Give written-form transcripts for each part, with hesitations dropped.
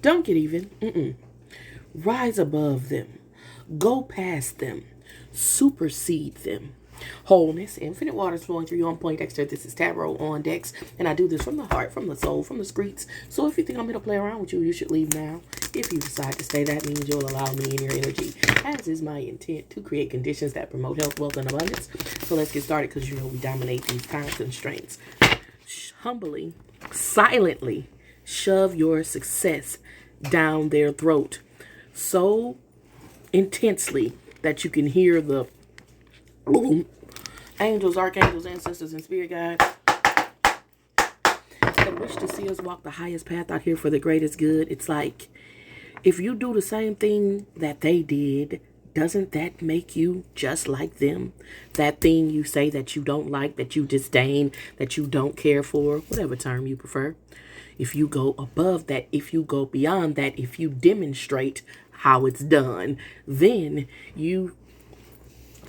Don't get even. Rise above them. Go past them. Supersede them. Wholeness, infinite waters flowing through you on point, Dexter. This is Tarot on Dex, and I do this from the heart, from the soul, from the streets. So if you think I'm going to play around with you, you should leave now. If you decide to stay, that means you'll allow me in your energy, as is my intent, to create conditions that promote health, wealth, and abundance. So let's get started, because you know we dominate these time constraints. Humbly, silently shove your success down their throat so intensely that you can hear the angels, archangels, ancestors, and spirit guides that wish to see us walk the highest path out here for the greatest good. It's like, if you do the same thing that they did, doesn't that make you just like them? That thing you say that you don't like, that you disdain, that you don't care for, whatever term you prefer. If you go above that, if you go beyond that, if you demonstrate how it's done, then you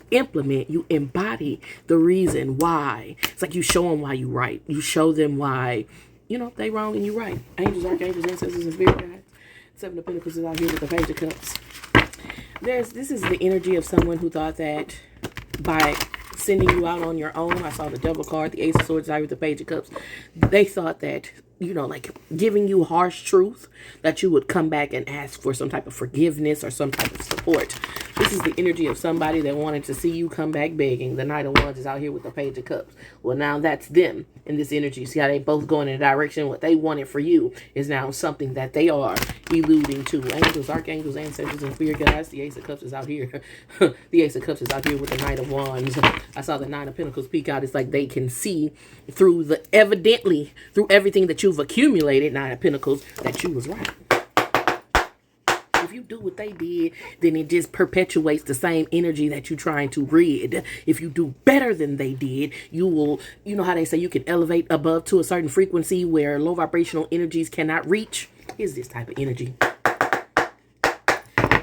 implement, you embody the reason why. It's like you show them why you right. You show them why, they wrong and you right. Angels, archangels, ancestors, and spirit guides. Seven of Pentacles is out here with the Page of Cups. This is the energy of someone who thought that by sending you out on your own, I saw the Devil card, the Ace of Swords out with the Page of Cups. They thought that, like giving you harsh truth, that you would come back and ask for some type of forgiveness or some type of support. This is the energy of somebody that wanted to see you come back begging. The Knight of Wands is out here with the Page of Cups. Well, now that's them in this energy. See how they both going in a direction? What they wanted for you is now something that they are alluding to. Angels, archangels, ancestors, and spirit guides. The Ace of Cups is out here. The Ace of Cups is out here with the Knight of Wands. I saw the Nine of Pentacles peek out. It's like they can see through through everything that you've accumulated, Nine of Pentacles, that you was right. If you do what they did, then it just perpetuates the same energy that you're trying to rid. If you do better than they did, you will, how they say you can elevate above to a certain frequency where low vibrational energies cannot reach. Is this type of energy.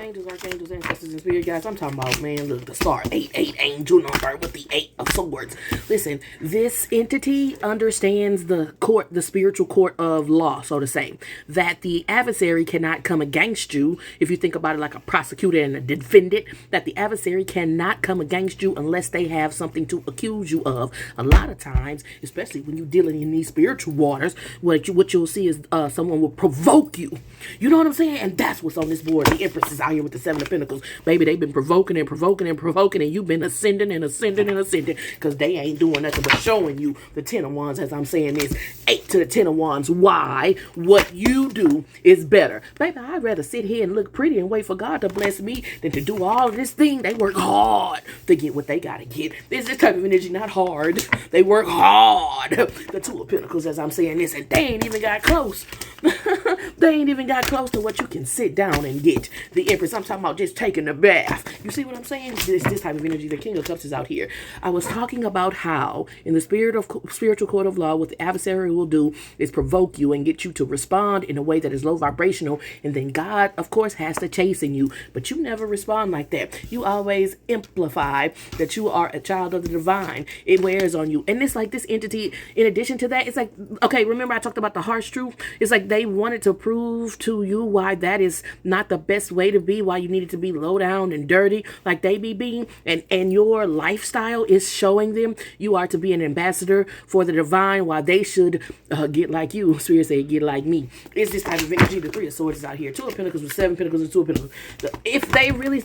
Angels, archangels, ancestors, and spirit guides. I'm talking about, man, look, the star 88 angel number with the 8 of swords. Listen, this entity understands the spiritual court of law, so to say, that the adversary cannot come against you. If you think about it like a prosecutor and a defendant, that the adversary cannot come against you unless they have something to accuse you of. A lot of times, especially when you're dealing in these spiritual waters, what you'll see is someone will provoke you. You know what I'm saying? And that's what's on this board. The Empress is out here with the Seven of Pentacles. Baby, they've been provoking and provoking and provoking, and you've been ascending and ascending and ascending, because they ain't doing nothing but showing you the Ten of Wands, as I'm saying this. 8 to the Ten of Wands. Why? What you do is better. Baby, I'd rather sit here and look pretty and wait for God to bless me than to do all of this thing. They work hard to get what they gotta get. This type of energy, not hard. They work hard. The Two of Pentacles, as I'm saying this, and they ain't even got close. They ain't even got close to what you can sit down and get. The Empress, I'm talking about just taking a bath. You see what I'm saying? This type of energy. The King of Cups is out here. I was talking about how in the spiritual court of law, what the adversary will do is provoke you and get you to respond in a way that is low vibrational. And then God, of course, has to chasten you. But you never respond like that. You always amplify that you are a child of the divine. It wears on you. And it's like this entity, in addition to that, it's like, okay, remember I talked about the harsh truth? It's like they wanted to prove to you why that is not the best way to be, why you needed to be low down and dirty like they be being, and your lifestyle is showing them you are to be an ambassador for the divine, while they should get like you. Spirit say get like me. It's this type of energy. The Three of Swords is out here. Two of Pentacles with 7 Pentacles and 2 of Pentacles. If they really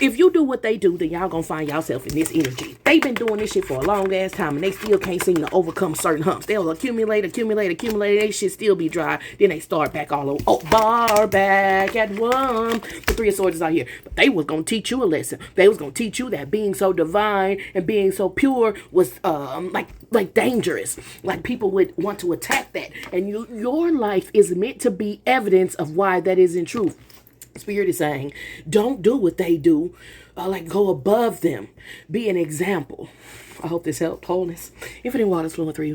if you do what they do, then y'all gonna find yourself in this energy. They've been doing this shit for a long ass time, and they still can't seem to overcome certain humps. They'll accumulate. They shit still be dry. Then they start back all over. Oh, bar back at one. The Three of Swords is out here. But they was gonna teach you a lesson. They was gonna teach you that being so divine and being so pure was like dangerous. Like people would want to attack that. And your life is meant to be evidence of why that isn't true. Spirit is saying, don't do what they do. Like go above them. Be an example. I hope this helped. Wholeness. Infinite waters flowing through you.